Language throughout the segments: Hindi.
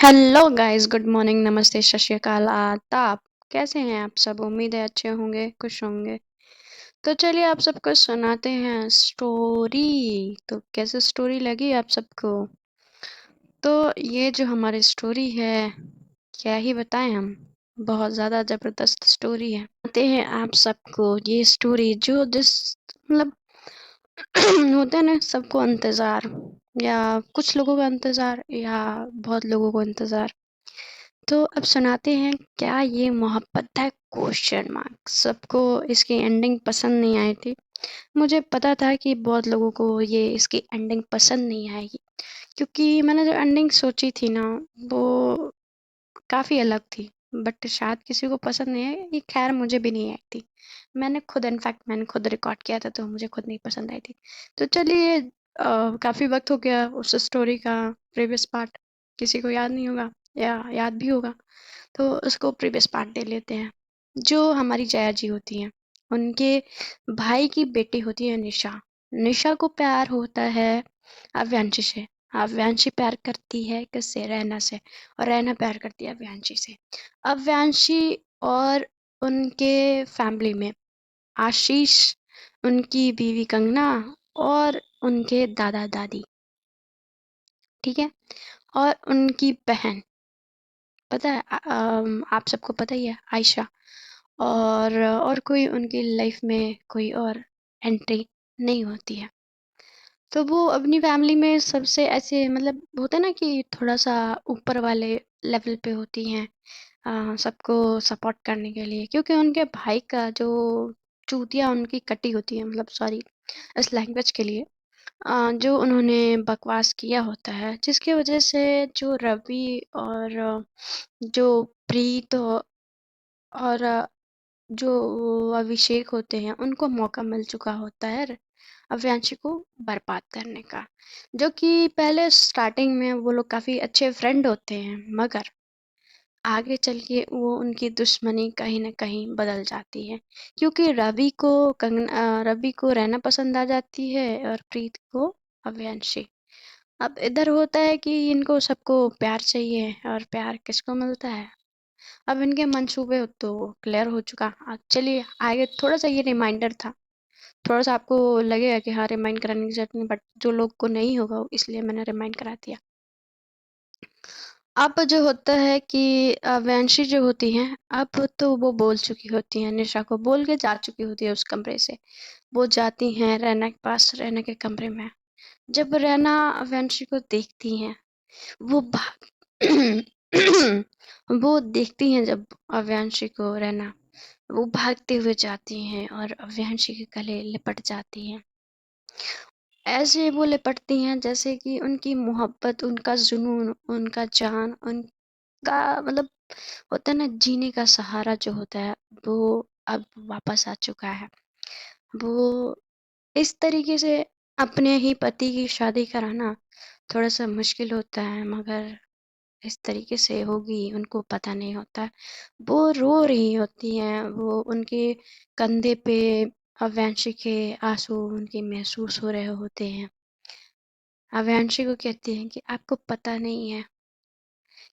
हेलो गाइस, गुड मॉर्निंग, नमस्ते, सत श्री अकाल, आदाब। कैसे हैं आप सब? उम्मीद है अच्छे होंगे, खुश होंगे। तो चलिए आप सबको सुनाते हैं स्टोरी। तो कैसे स्टोरी लगी आप सबको? तो ये जो हमारी स्टोरी है, क्या ही बताएं हम। बहुत ज़्यादा ज़बरदस्त स्टोरी है। बताते हैं आप सबको ये स्टोरी जो जिस मतलब होता है ना, सबको इंतज़ार, या कुछ लोगों का इंतज़ार, या बहुत लोगों को इंतज़ार। तो अब सुनाते हैं क्या ये मोहब्बत है क्वेश्चन मार्क। सबको इसकी एंडिंग पसंद नहीं आई थी। मुझे पता था कि बहुत लोगों को ये इसकी एंडिंग पसंद नहीं आएगी, क्योंकि मैंने जो एंडिंग सोची थी ना, वो काफ़ी अलग थी। बट शायद किसी को पसंद नहीं है, ये खैर मुझे भी नहीं आई थी। मैंने खुद रिकॉर्ड किया था, तो मुझे खुद नहीं पसंद आई थी। तो चलिए, काफ़ी वक्त हो गया उस स्टोरी का। प्रीवियस पार्ट किसी को याद नहीं होगा, या याद भी होगा, तो उसको प्रीवियस पार्ट दे लेते हैं। जो हमारी जया जी होती हैं, उनके भाई की बेटी होती है निशा। निशा को प्यार होता है अव्यांशी से। अव्यांशी प्यार करती है किससे? रैना से। और रैना प्यार करती है अव्यांशी से। अव्यांशी और उनके फैमिली में आशीष, उनकी बीवी कंगना, और उनके दादा दादी, ठीक है, और उनकी बहन, पता है आप सबको पता ही है, आयशा। और कोई उनकी लाइफ में कोई और एंट्री नहीं होती है। तो वो अपनी फैमिली में सबसे ऐसे, मतलब होता है ना कि थोड़ा सा ऊपर वाले लेवल पे होती हैं, सबको सपोर्ट करने के लिए, क्योंकि उनके भाई का जो चूतिया उनकी कटी होती है, मतलब सॉरी इस लैंग्वेज के लिए, जो उन्होंने बकवास किया होता है, जिसकी वजह से जो रवि और जो प्रीत और जो अभिषेक होते हैं, उनको मौका मिल चुका होता है अव्यांशी को बर्बाद करने का। जो कि पहले स्टार्टिंग में वो लोग काफ़ी अच्छे फ्रेंड होते हैं, मगर आगे चल के वो उनकी दुश्मनी कहीं न कहीं बदल जाती है, क्योंकि रवि को रहना पसंद आ जाती है और प्रीत को अव्यांशी। अब इधर होता है कि इनको सबको प्यार चाहिए, और प्यार किसको मिलता है? अब इनके मंसूबे तो क्लियर हो चुका। चलिए आगे थोड़ा सा ये रिमाइंडर था, थोड़ा सा आपको लगेगा कि हाँ रिमाइंड कराने की जरूरत नहीं, बट जो लोग को नहीं होगा इसलिए मैंने रिमाइंड करा दिया। अब जो होता है कि वैंशी जो होती हैं, अब तो वो बोल चुकी होती हैं, निशा को बोल के जा चुकी होती है उस कमरे से। वो जाती हैं रैना के पास, रैना के कमरे में। जब रैना वैंशी को देखती हैं, वो भाग वो देखती हैं जब अव्यांशी को रहना, वो भागते हुए जाती हैं और अव्यांशी के गले लिपट जाती हैं। ऐसे वो लिपटती हैं जैसे कि उनकी मोहब्बत, उनका जुनून, उनका जान, उनका मतलब होता है ना, जीने का सहारा जो होता है, वो अब वापस आ चुका है। वो इस तरीके से अपने ही पति की शादी कराना थोड़ा सा मुश्किल होता है, मगर इस तरीके से होगी उनको पता नहीं होता। वो रो रही होती हैं, वो उनके कंधे पे अव्यांशी के आंसू उनके महसूस हो रहे होते हैं। अव्यांशी को कहती हैं कि आपको पता नहीं है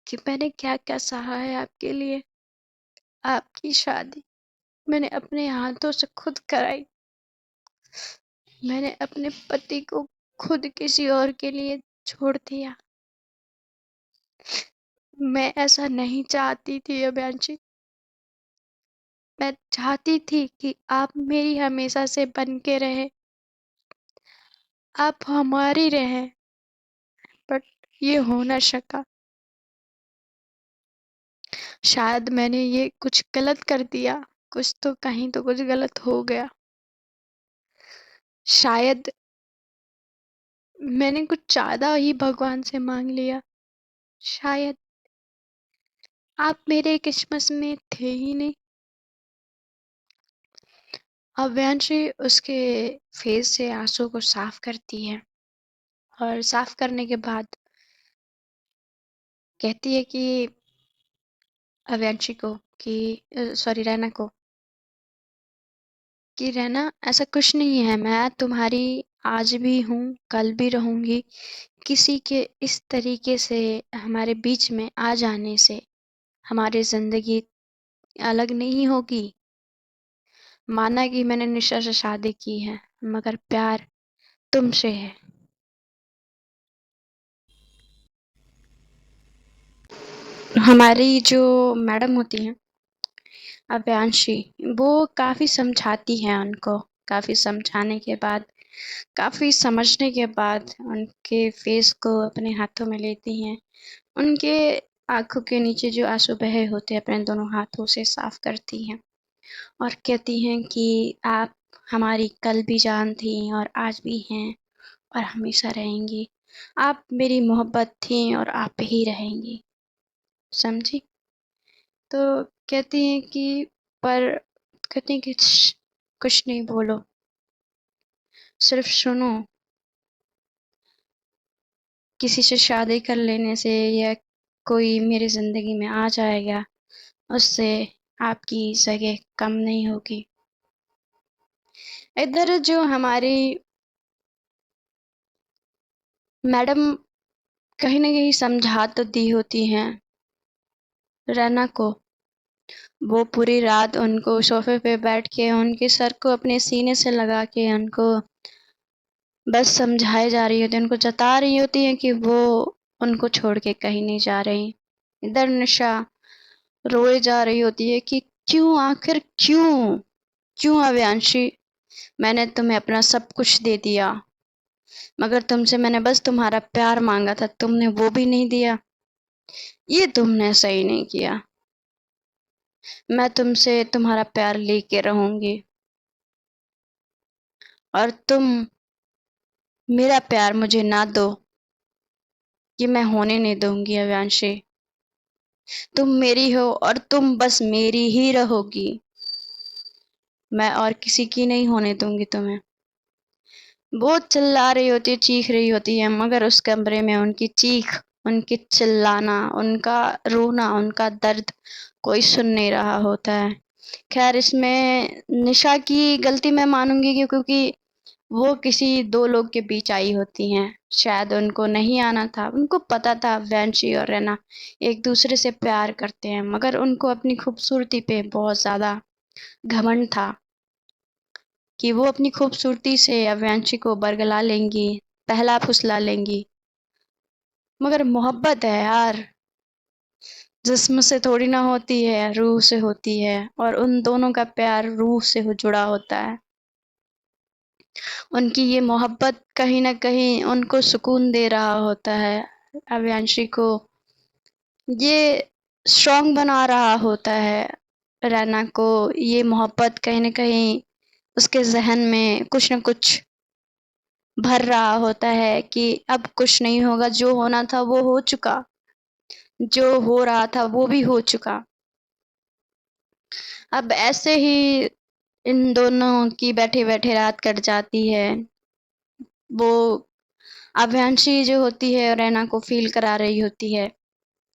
कि मैंने क्या क्या सहा है आपके लिए। आपकी शादी मैंने अपने हाथों से खुद कराई। मैंने अपने पति को खुद किसी और के लिए छोड़ दिया। मैं ऐसा नहीं चाहती थी अव्यांशी। मैं चाहती थी कि आप मेरी हमेशा से बन के रहे, आप हमारी रहें, बट ये हो ना सका। शायद मैंने ये कुछ गलत कर दिया, कुछ तो कहीं तो कुछ गलत हो गया। शायद मैंने कुछ ज़्यादा ही भगवान से मांग लिया। शायद आप मेरे किस्मत में थे ही नहीं। अव्यांशी उसके फेस से आंसू को साफ करती है, और साफ करने के बाद कहती है कि अव्यांशी को कि सॉरी रैना को, कि रहना ऐसा कुछ नहीं है, मैं तुम्हारी आज भी हूँ, कल भी रहूंगी। किसी के इस तरीके से हमारे बीच में आ जाने से हमारी ज़िंदगी अलग नहीं होगी। माना कि मैंने निशा से शादी की है, मगर प्यार तुमसे है। हमारी जो मैडम होती हैं, अव्यांशी, वो काफ़ी समझाती हैं उनको। काफ़ी समझाने के बाद, काफ़ी समझने के बाद उनके फेस को अपने हाथों में लेती हैं। उनके आँखों के नीचे जो आँसू बहे होते हैं, अपने दोनों हाथों से साफ करती हैं और कहती हैं कि आप हमारी कल भी जान थीं और आज भी हैं और हमेशा रहेंगी। आप मेरी मोहब्बत थीं और आप ही रहेंगी। समझी? तो कहती हैं कि पर कहती हैं कि कुछ नहीं बोलो, सिर्फ सुनो। किसी से शादी कर लेने से या कोई मेरी ज़िंदगी में आ जाएगा, उससे आपकी जगह कम नहीं होगी। इधर जो हमारी मैडम कहीं न कहीं समझा तो दी होती हैं रैना को। वो पूरी रात उनको सोफ़े पे बैठ के उनके सर को अपने सीने से लगा के उनको बस समझाए जा रही होती हैं, उनको जता रही होती हैं कि वो उनको छोड़ के कहीं नहीं जा रही। इधर निशा रोए जा रही होती है कि क्यों, आखिर क्यों? क्यों अव्यांशी? मैंने तुम्हें अपना सब कुछ दे दिया, मगर तुमसे मैंने बस तुम्हारा प्यार माँगा था, तुमने वो भी नहीं दिया। ये तुमने सही नहीं किया। मैं तुमसे तुम्हारा प्यार लेके रहूँगी और तुम मेरा प्यार मुझे ना दो, ये मैं होने नहीं दूँगी अव्यांशी। तुम मेरी हो और तुम बस मेरी ही रहोगी। मैं और किसी की नहीं होने दूँगी तुम्हें। वो चिल्ला रही होती है, चीख रही होती है, मगर उस कमरे में उनकी चीख, उनकी चिल्लाना, उनका रोना, उनका दर्द कोई सुन नहीं रहा होता है। खैर, इसमें निशा की गलती मैं मानूँगी कि क्योंकि वो किसी 2 लोग के बीच आई होती हैं। शायद उनको नहीं आना था। उनको पता था वैंशी और रैना एक-दूसरे से प्यार करते हैं, मगर उनको अपनी खूबसूरती पे बहुत ज़्यादा घमंड था कि वो अपनी खूबसूरती से अव्यांशी को बरगला लेंगी, बहला-फुसला लेंगी। मगर मोहब्बत है यार, जिस्म से थोड़ी ना होती है, रूह से होती है और उन दोनों का प्यार रूह से हो जुड़ा होता है। उनकी ये मोहब्बत कहीं न कहीं उनको सुकून दे रहा होता है। अव्यांशी को ये स्ट्रॉन्ग बना रहा होता है। रैना को ये मोहब्बत कहीं न कहीं उसके ज़हन में कुछ न कुछ भर रहा होता है कि अब कुछ नहीं होगा, जो होना था वो हो चुका, जो हो रहा था वो भी हो चुका। अब ऐसे ही इन दोनों की बैठे-बैठे रात कट जाती है। वो अभियांशी जो होती है रैना को फ़ील करा रही होती है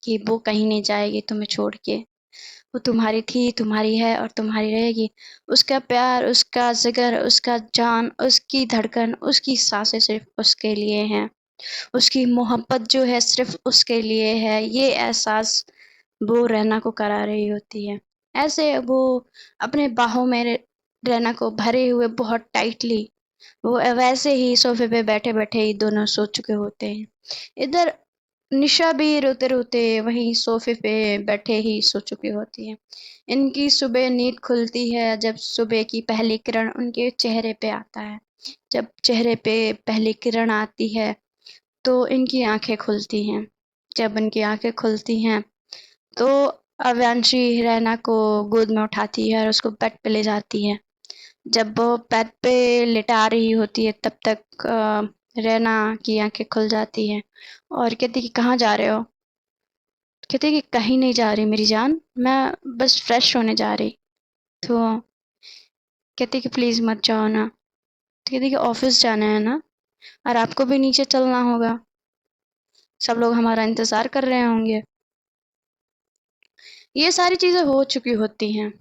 कि वो कहीं नहीं जाएगी तुम्हें छोड़ के। वो तुम्हारी थी, तुम्हारी है और तुम्हारी रहेगी। उसका प्यार, उसका जिगर, उसका जान, उसकी धड़कन, उसकी साँसें सिर्फ़ उसके लिए हैं। उसकी मोहब्बत जो है सिर्फ़ उसके लिए है। ये एहसास वो रैना को करा रही होती है। ऐसे वो अपने बाहों में रैना को भरे हुए बहुत टाइटली, वो वैसे ही सोफ़े पे बैठे-बैठे ही दोनों सो चुके होते हैं। इधर निशा भी रोते-रोते वहीं सोफ़े पे बैठे ही सो चुकी होती है। इनकी सुबह नींद खुलती है जब सुबह की पहली किरण उनके चेहरे पे आता है। जब चेहरे पे पहली किरण आती है, तो इनकी आँखें खुलती हैं। जब इनकी आँखें खुलती हैं, तो अव्यांशी रैना को गोद में उठाती है और उसको बेड पे ले जाती है। जब वो बेड पे लिटा रही होती है तब तक रैना की आँखें खुल जाती हैं और कहती है कि कहाँ जा रहे हो? कहती है कि कहीं नहीं जा रही मेरी जान, मैं बस फ्रेश होने जा रही। तो कहती है कि प्लीज़ मत जाओ ना। तो कहती है कि ऑफ़िस जाना है ना और आपको भी नीचे चलना होगा। सब लोग हमारा इंतज़ार कर रहे होंगे। ये सारी चीज़ें हो चुकी होती हैं।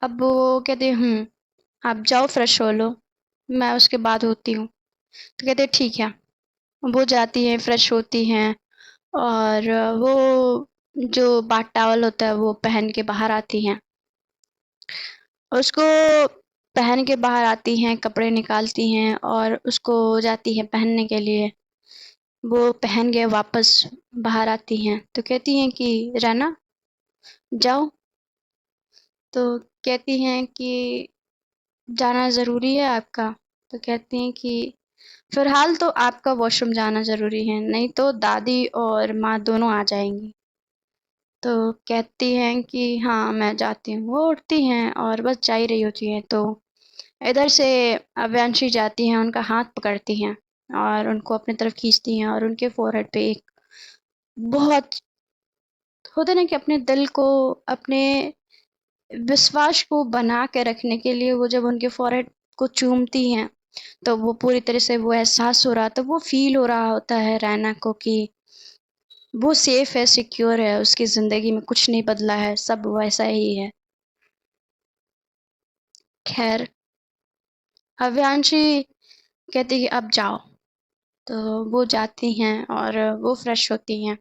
अब वो कहती है आप जाओ फ्रेश हो लो, मैं उसके बाद होती हूँ। तो कहते हैं ठीक है। वो जाती हैं, फ्रेश होती हैं और वो जो बाथ टॉवल होता है वो पहन के बाहर आती हैं। उसको पहन के बाहर आती हैं, कपड़े निकालती हैं और उसको जाती हैं पहनने के लिए। वो पहन के वापस बाहर आती हैं तो कहती हैं कि रैना जाओ। तो कहती हैं कि जाना ज़रूरी है आपका? तो कहती हैं कि फ़िलहाल तो आपका वॉशरूम जाना ज़रूरी है, नहीं तो दादी और माँ दोनों आ जाएँगी। तो कहती हैं कि हाँ, मैं जाती हूँ। वो उठती हैं और बस जा ही रही होती हैं तो इधर से अव्यांशी जाती हैं, उनका हाथ पकड़ती हैं और उनको अपनी तरफ खींचती हैं और उनके फ़ोरहेड पे एक बहुत होता है ना कि अपने दिल को, अपने विश्वास को बना के रखने के लिए वो जब उनके फ़ोरहेड को चूमती हैं, तो वो पूरी तरह से वो एहसास हो रहा था, वो फ़ील हो रहा होता है रैना को कि वो सेफ़ है, सिक्योर है, उसकी ज़िंदगी में कुछ नहीं बदला है, सब वैसा ही है। ख़ैर, अव्यांशी कहती है कि अब जाओ। तो वो जाती हैं और वो फ्रेश होती हैं।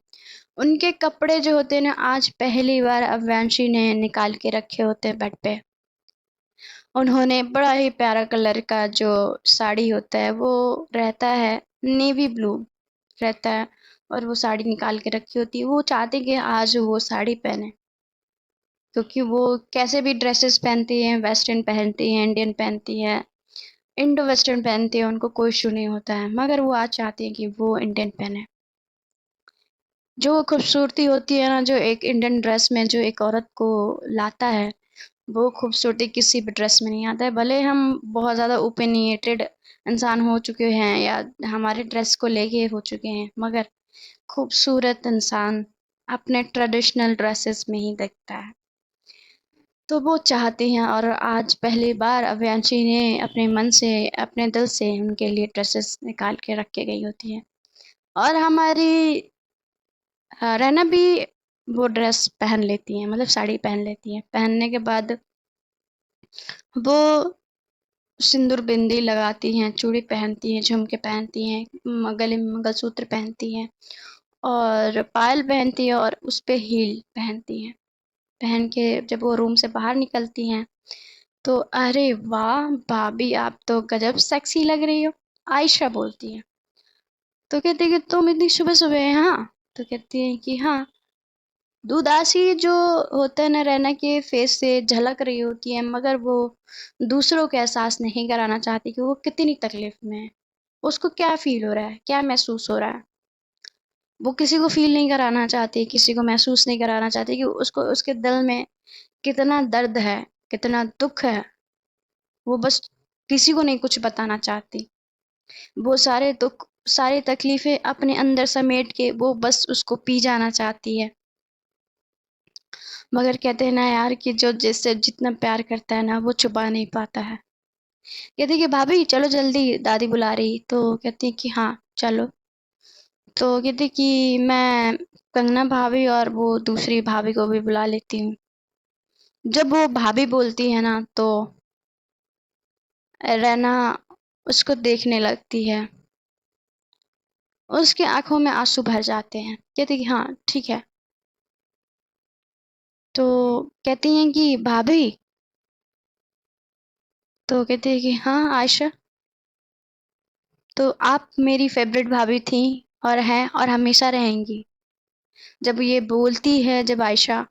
उनके कपड़े जो होते हैं ना, आज पहली बार अव्यांशी ने निकाल के रखे होते हैं बेड पे। उन्होंने बड़ा ही प्यारा कलर का जो साड़ी होता है वो रहता है, नेवी ब्लू रहता है और वो साड़ी निकाल के रखी होती है। वो चाहते हैं कि आज वो साड़ी पहने, क्योंकि वो कैसे भी ड्रेसेस पहनती हैं, वेस्टर्न पहनती हैं, इंडियन पहनती हैं, इंडो वेस्टर्न पहनती हैं, उनको कोई इश्यू नहीं होता है। मगर वो आज चाहती हैं कि वो इंडियन पहने। जो खूबसूरती होती है ना, जो एक इंडियन ड्रेस में जो एक औरत को लाता है, वो खूबसूरती किसी भी ड्रेस में नहीं आता है। भले हम बहुत ज़्यादा ओपिनिएटेड इंसान हो चुके हैं या हमारे ड्रेस को लेके हो चुके हैं, मगर खूबसूरत इंसान अपने ट्रेडिशनल ड्रेसेस में ही दिखता है। तो वो चाहती हैं और आज पहली बार अव्यांशी ने अपने मन से, अपने दिल से उनके लिए ड्रेसेस निकाल के रख के गई होती हैं। और हमारी रैना भी वो ड्रेस पहन लेती हैं, मतलब साड़ी पहन लेती हैं। पहनने के बाद वो सिंदूर बिंदी लगाती हैं, चूड़ी पहनती हैं, झुमके पहनती हैं, गले में मंगलसूत्र पहनती हैं और पायल पहनती हैं और उस पे हील पहनती हैं। पहन के जब वो रूम से बाहर निकलती हैं तो अरे वाह भाभी, आप तो गजब सेक्सी लग रही हो, आयशा बोलती है। तो कहती है कि तुम इतनी सुबह सुबह यहाँ? तो कहती है कि हाँ। उदासी जो होता है ना, रैना के फेस से झलक रही होती है, मगर वो दूसरों को एहसास नहीं कराना चाहती कि वो कितनी तकलीफ में है, उसको क्या फील हो रहा है, क्या महसूस हो रहा है। वो किसी को फील नहीं कराना चाहती, किसी को महसूस नहीं कराना चाहती कि उसको, उसके दिल में कितना दर्द है, कितना दुख है। वो बस किसी को नहीं कुछ बताना चाहती। वो सारे दुख, सारी तकलीफें अपने अंदर समेट के वो बस उसको पी जाना चाहती है। मगर कहते हैं ना यार कि जो जिससे जितना प्यार करता है ना, वो छुपा नहीं पाता है। कहती कि भाभी चलो जल्दी, दादी बुला रही। तो कहती है कि हाँ चलो। तो कहती कि मैं कंगना भाभी और वो दूसरी भाभी को भी बुला लेती हूँ। जब वो भाभी बोलती है ना तो रैना उसको देखने लगती है, उसकी आंखों में आंसू भर जाते हैं। कहती कि हाँ ठीक है। तो कहती हैं कि भाभी, तो कहती है कि हाँ आयशा, तो आप मेरी फेवरेट भाभी थी और हैं और हमेशा रहेंगी। जब ये बोलती है जब आयशा,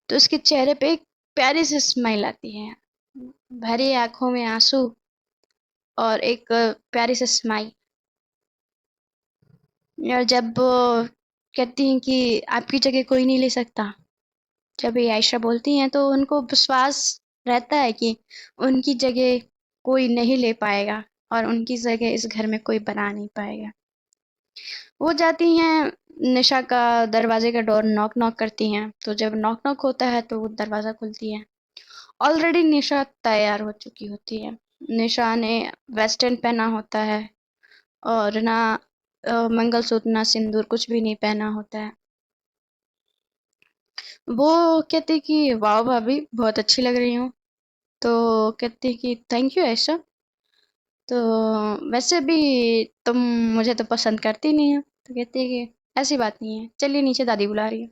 तो उसके चेहरे पे एक प्यारी सी स्माइल आती है, भरी आंखों में आंसू और एक प्यारी सी स्माइल। और जब वो कहती हैं कि आपकी जगह कोई नहीं ले सकता, जब ये आयशा बोलती हैं तो उनको विश्वास रहता है कि उनकी जगह कोई नहीं ले पाएगा और उनकी जगह इस घर में कोई बना नहीं पाएगा। वो जाती हैं, निशा का दरवाजे का डोर नॉक नॉक करती हैं। तो जब नॉक नॉक होता है तो वो दरवाज़ा खुलती है। ऑलरेडी निशा तैयार हो चुकी होती है। निशा ने वेस्टर्न पहना होता है और ना मंगलसूत्र ना सिंदूर, कुछ भी नहीं पहना होता है। वो कहती कि वाह भाभी बहुत अच्छी लग रही हूँ। तो कहती कि थैंक यू ऐसा। तो वैसे भी तुम मुझे तो पसंद करती नहीं हो। तो कहती है कि ऐसी बात नहीं है, चलिए नीचे दादी बुला रही है।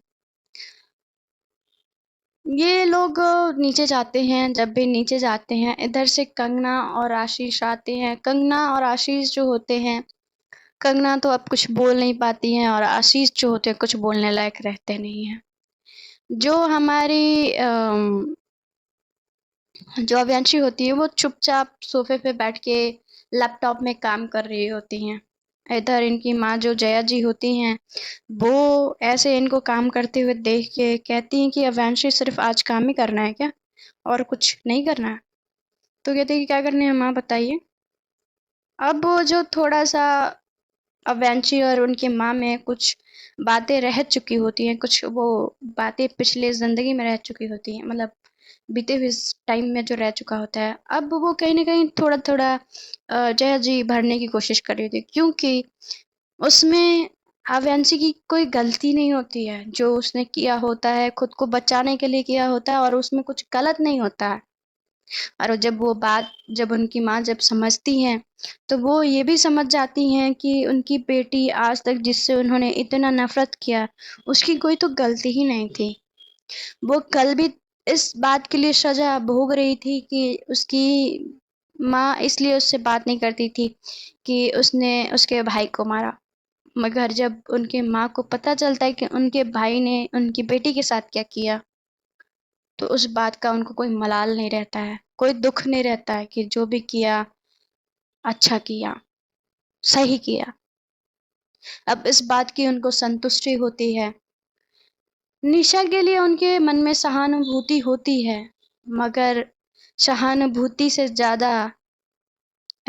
ये लोग नीचे जाते हैं। जब भी नीचे जाते हैं, इधर से कंगना और आशीष आते हैं। कंगना और आशीष जो होते हैं, कंगना तो अब कुछ बोल नहीं पाती हैं और आशीष जो होते हैं कुछ बोलने लायक रहते नहीं हैं। जो हमारी जो अव्यांशी होती है वो चुपचाप सोफे पे बैठ के लैपटॉप में काम कर रही होती हैं। इधर इनकी माँ जो जया जी होती हैं, वो ऐसे इनको काम करते हुए देख के कहती हैं कि अव्यांशी सिर्फ आज काम ही करना है क्या, और कुछ नहीं करना है? तो कहती है कि क्या करना है माँ बताइए। अब वो जो थोड़ा सा अवेंची और उनकी माँ में कुछ बातें रह चुकी होती हैं, कुछ वो बातें पिछले ज़िंदगी में रह चुकी होती हैं, मतलब बीते हुए टाइम में जो रह चुका होता है, अब वो कहीं न कहीं थोड़ा-थोड़ा जया जी भरने की कोशिश कर रही थी, क्योंकि उसमें अवेंसी की कोई गलती नहीं होती है। जो उसने किया होता है, खुद को बचाने के लिए किया होता है और उसमें कुछ गलत नहीं होता है। और जब वो बात जब उनकी माँ जब समझती हैं, तो वो ये भी समझ जाती हैं कि उनकी बेटी आज तक जिससे उन्होंने इतना नफ़रत किया, उसकी कोई तो गलती ही नहीं थी। वो कल भी इस बात के लिए सज़ा भोग रही थी कि उसकी माँ इसलिए उससे बात नहीं करती थी कि उसने उसके भाई को मारा। मगर जब उनकी माँ को पता चलता है कि उनके भाई ने उनकी बेटी के साथ क्या किया, तो उस बात का उनको कोई मलाल नहीं रहता है, कोई दुःख नहीं रहता है कि जो भी किया, अच्छा किया, सही किया। अब इस बात की उनको संतुष्टि होती है। निशा के लिए उनके मन में सहानुभूति होती है, मगर सहानुभूति से ज़्यादा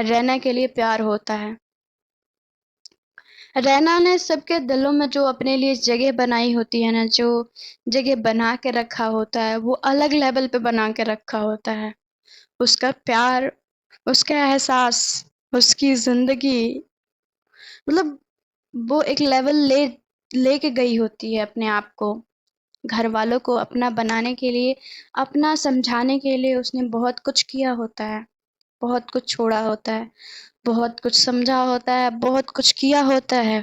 रैना के लिए प्यार होता है। रैना ने सबके दिलों में जो अपने लिए जगह बनाई होती है ना, जो जगह बना के रखा होता है, वो अलग लेवल पे बना के रखा होता है। उसका प्यार, उसका एहसास, उसकी ज़िंदगी, मतलब वो एक लेवल लेके गई होती है अपने आप को। घर वालों को अपना बनाने के लिए, अपना समझाने के लिए उसने बहुत कुछ किया होता है, बहुत कुछ छोड़ा होता है, बहुत कुछ समझा होता है, बहुत कुछ किया होता है।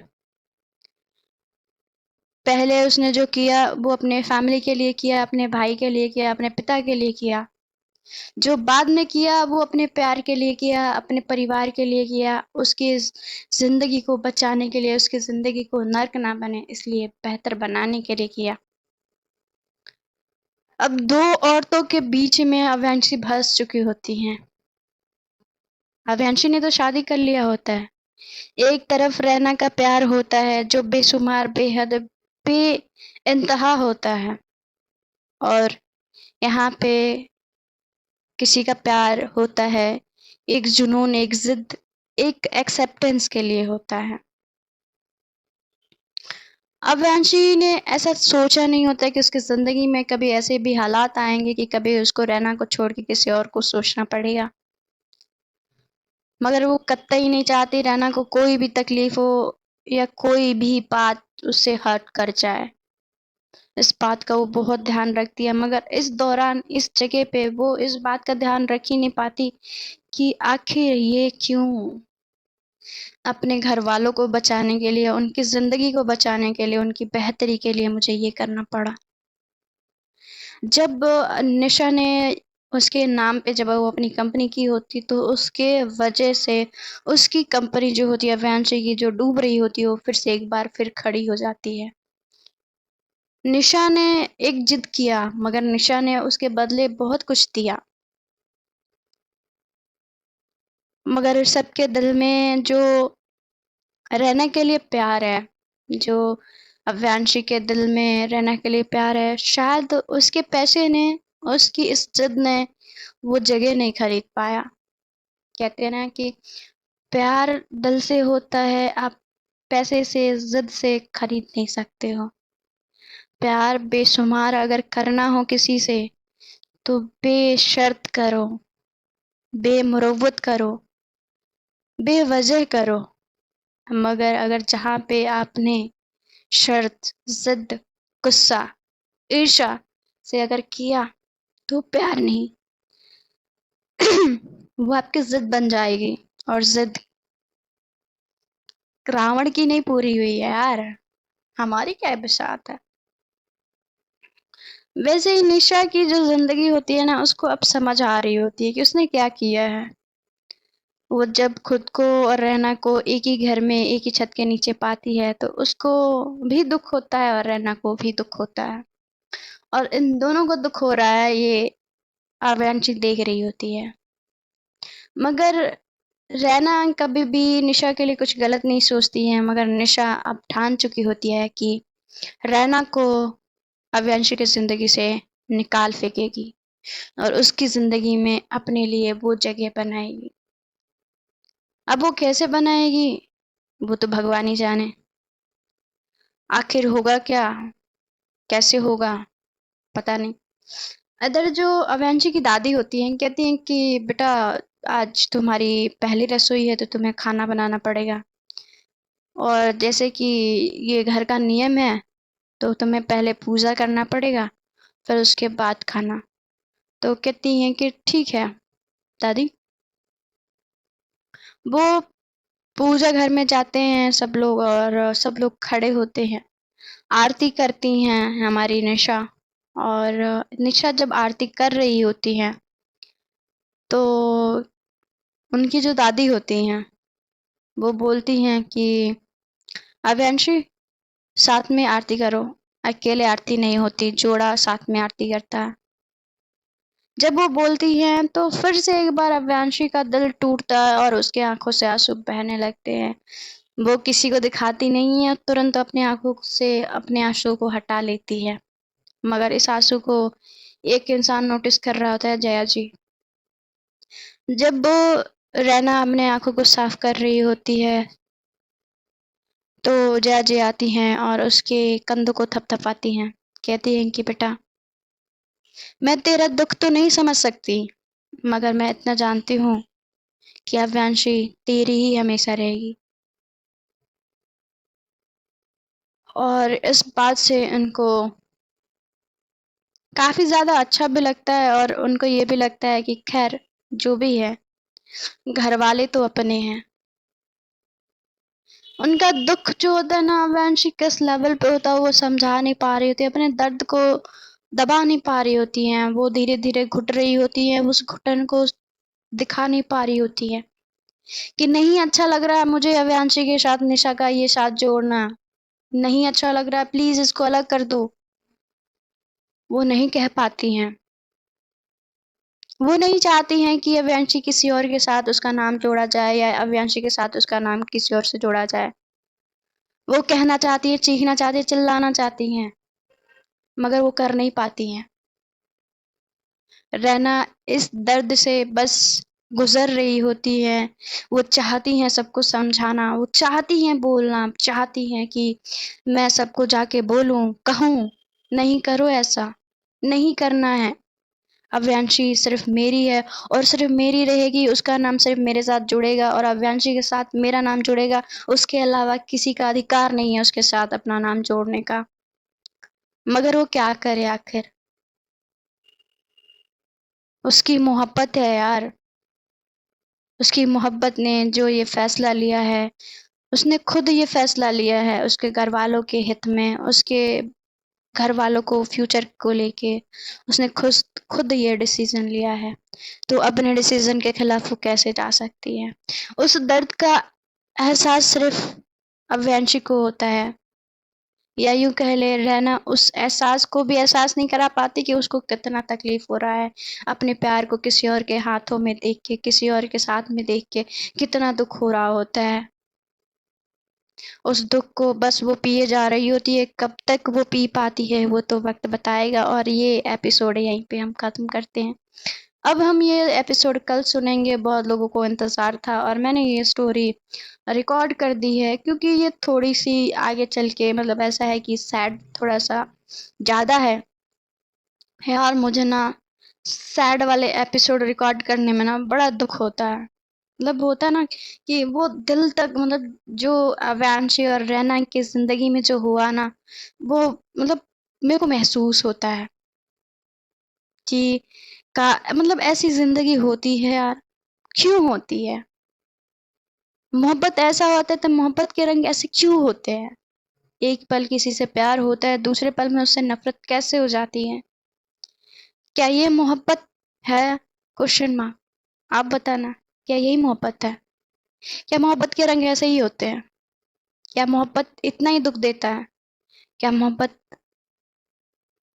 पहले उसने जो किया वो अपने फैमिली के लिए किया, अपने भाई के लिए किया, अपने पिता के लिए किया। जो बाद में किया वो अपने प्यार के लिए किया, अपने परिवार के लिए किया, उसकी ज़िंदगी को बचाने के लिए, उसकी ज़िंदगी को नर्क ना बने इसलिए बेहतर बनाने के लिए किया। अब 2 औरतों के बीच में अविनाशी फँस चुकी होती हैं। अविनाशी ने तो शादी कर लिया होता है। एक तरफ रैना का प्यार होता है जो बेशुमार, बेहद, बेइंतहा होता है, और यहाँ पे किसी का प्यार होता है, एक जुनून, एक ज़िद, एक एक्सेप्टेंस के लिए होता है। अविनाशी ने ऐसा सोचा नहीं होता कि उसकी ज़िंदगी में कभी ऐसे भी हालात आएँगे कि कभी उसको रैना को छोड़ के किसी और को सोचना पड़ेगा। मगर वो कतई नहीं चाहती रैना को कोई भी तकलीफ़ हो या कोई भी बात उससे हर्ट कर जाए। इस बात का वो बहुत ध्यान रखती है, मगर इस दौरान, इस जगह पे वो इस बात का ध्यान रख ही नहीं पाती कि आखिर ये क्यों? अपने घर वालों को बचाने के लिए, उनकी ज़िंदगी को बचाने के लिए, उनकी बेहतरी के लिए मुझे ये करना पड़ा। जब निशा ने उसके नाम पे जब वो अपनी कंपनी की होती, तो उसके वजह से उसकी कंपनी जो होती है अविनाशी की, जो डूब रही होती है, वो फिर से एक बार फिर खड़ी हो जाती है। निशा ने एक ज़िद किया, मगर निशा ने उसके बदले बहुत कुछ दिया। मगर सबके दिल में जो रहने के लिए प्यार है, जो अव्यांशी के दिल में रहने के लिए प्यार है, शायद उसके पैसे ने, उसकी इस ज़िद ने वो जगह नहीं खरीद पाया। कहते हैं ना कि प्यार दिल से होता है, आप पैसे से, ज़िद से खरीद नहीं सकते हो। प्यार बेशुमार अगर करना हो किसी से, तो बेशर्त करो, बेमुरव्वत करो, बेवजह करो। मगर अगर जहाँ पे आपने शर्त, ज़िद, गुस्सा, ईर्ष्या से अगर किया, तो प्यार नहीं वो आपकी ज़िद बन जाएगी। और जिद रावण की नहीं पूरी हुई है यार, हमारी क्या बसात है। वैसे ही निशा की जो जिंदगी होती है ना, उसको अब समझ आ रही होती है कि उसने क्या किया है। वो जब खुद को और रहना को एक ही घर में एक ही छत के नीचे पाती है तो उसको भी दुख होता है और रहना को भी दुख होता है, और इन दोनों को दुख हो रहा है ये आव्यांशी देख रही होती है। मगर रैना कभी भी निशा के लिए कुछ गलत नहीं सोचती है, मगर निशा अब ठान चुकी होती है कि रैना को अव्यांशी की जिंदगी से निकाल फेंकेगी और उसकी जिंदगी में अपने लिए वो जगह बनाएगी। अब वो कैसे बनाएगी वो तो भगवान ही जाने। आखिर होगा क्या, कैसे होगा, पता नहीं। अदर जो अव्यांशी की दादी होती हैं कहती हैं कि बेटा आज तुम्हारी पहली रसोई है तो तुम्हें खाना बनाना पड़ेगा, और जैसे कि ये घर का नियम है तो तुम्हें पहले पूजा करना पड़ेगा, फिर उसके बाद खाना। तो कहती हैं कि ठीक है दादी। वो पूजा घर में जाते हैं सब लोग और सब लोग खड़े होते हैं, आरती करती हैं हमारी निशा। और निशा जब आरती कर रही होती हैं तो उनकी जो दादी होती हैं वो बोलती हैं कि अव्यांशी साथ में आरती करो, अकेले आरती नहीं होती, जोड़ा साथ में आरती करता है। जब वो बोलती हैं तो फिर से एक बार अव्यांशी का दिल टूटता है और उसके आंखों से आंसू बहने लगते हैं। वो किसी को दिखाती नहीं है, तुरंत अपनी आंखों से अपने आंसू को हटा लेती है। मगर इस आंसू को एक इंसान नोटिस कर रहा होता है, जया जी। जब वो रैना अपने आंखों को साफ कर रही होती है तो जया जी आती हैं और उसके कंधों को थपथपाती हैं, कहती हैं कि बेटा मैं तेरा दुख तो नहीं समझ सकती, मगर मैं इतना जानती हूँ कि अव्यांशी तेरी ही हमेशा रहेगी। और इस बात से उनको काफी ज्यादा अच्छा भी लगता है और उनको ये भी लगता है कि खैर जो भी है, घर वाले तो अपने हैं। उनका दुख जो होता है ना अव्यांशी किस लेवल पे होता है वो समझा नहीं पा रही होती, अपने दर्द को दबा नहीं पा रही होती हैं, वो धीरे धीरे घुट रही होती है, उस घुटन को दिखा नहीं पा रही होती है कि नहीं अच्छा लग रहा है मुझे अव्यांशी के साथ निशा का ये साथ जोड़ना, नहीं अच्छा लग रहा है, प्लीज इसको अलग कर दो। वो नहीं कह पाती हैं, वो नहीं चाहती हैं कि अव्यांशी किसी और के साथ उसका नाम जोड़ा जाए या अव्यांशी के साथ उसका नाम किसी और से जोड़ा जाए। वो कहना चाहती है, चीखना चाहती है, चिल्लाना चाहती हैं, मगर वो कर नहीं पाती हैं। रहना इस दर्द से बस गुजर रही होती है। वो चाहती हैं सबको समझाना, वो चाहती हैं बोलना, चाहती हैं कि मैं सबको जाके बोलूं, कहूं नहीं करो ऐसा, नहीं करना है। अव्यांशी सिर्फ मेरी है और सिर्फ मेरी रहेगी, उसका नाम सिर्फ मेरे साथ जुड़ेगा और अव्यांशी के साथ मेरा नाम जुड़ेगा। उसके अलावा किसी का अधिकार नहीं है उसके साथ अपना नाम जोड़ने का। मगर वो क्या करे आखिर, उसकी मोहब्बत है यार। उसकी मोहब्बत ने जो ये फैसला लिया है, उसने खुद ये फैसला लिया है उसके घर वालों के हित में, उसके घर वालों को फ्यूचर को लेके उसने खुद खुद ये डिसीजन लिया है। तो अपने डिसीजन के खिलाफ वो कैसे जा सकती है। उस दर्द का एहसास सिर्फ अव्यांशी को होता है, या यूं कह ले रहना उस एहसास को भी एहसास नहीं करा पाती कि उसको कितना तकलीफ हो रहा है अपने प्यार को किसी और के हाथों में देख के, किसी और के साथ में देख के कितना दुख हो रहा होता है। उस दुख को बस वो पिए जा रही होती है, कब तक वो पी पाती है वो तो वक्त बताएगा। और ये एपिसोड यहीं पे हम खत्म करते हैं। अब हम ये एपिसोड कल सुनेंगे, बहुत लोगों को इंतजार था और मैंने ये स्टोरी रिकॉर्ड कर दी है क्योंकि ये थोड़ी सी आगे चल के मतलब ऐसा है कि सैड थोड़ा सा ज्यादा है और मुझे ना सैड वाले एपिसोड रिकॉर्ड करने में ना बड़ा दुख होता है। मतलब होता है ना कि वो दिल तक मतलब जो अवांशी और रैना की जिंदगी में जो हुआ ना, वो मतलब मेरे को महसूस होता है कि का मतलब ऐसी जिंदगी होती है यार, क्यों होती है। मोहब्बत ऐसा होता है तो मोहब्बत के रंग ऐसे क्यों होते हैं? एक पल किसी से प्यार होता है, दूसरे पल में उससे नफरत कैसे हो जाती है? क्या ये मोहब्बत है? Question mark. आप बताना, क्या यही मोहब्बत है? क्या मोहब्बत के रंग ऐसे ही होते हैं? क्या मोहब्बत इतना ही दुख देता है? क्या मोहब्बत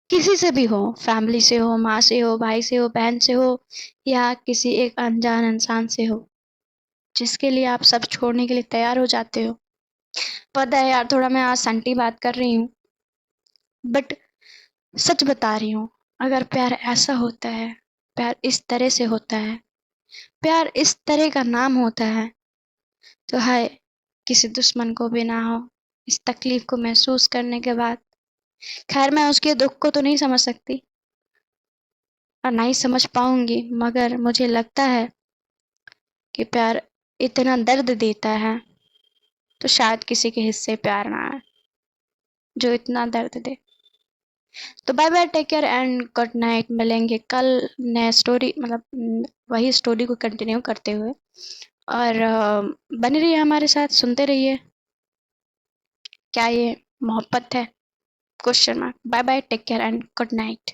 किसी से भी हो, फैमिली से हो, माँ से हो, भाई से हो, बहन से हो, या किसी एक अनजान इंसान से हो, जिसके लिए आप सब छोड़ने के लिए तैयार हो जाते हो? पता है यार, थोड़ा मैं आज संटी बात कर रही हूँ, बट सच बता रही हूँ। अगर प्यार ऐसा होता है, प्यार इस तरह से होता है, प्यार इस तरह का नाम होता है, तो हाय, किसी दुश्मन को भी ना हो इस तकलीफ को महसूस करने के बाद। खैर, मैं उसके दुख को तो नहीं समझ सकती और ना ही समझ पाऊंगी, मगर मुझे लगता है कि प्यार इतना दर्द देता है तो शायद किसी के हिस्से प्यार ना आए जो इतना दर्द दे। तो bye bye, take care and good night. मिलेंगे कल नए स्टोरी, मतलब वही स्टोरी को कंटिन्यू करते हुए। और बने रहिए हमारे साथ, सुनते रहिए। क्या ये मोहब्बत है? Question mark. Bye bye, take care and good night.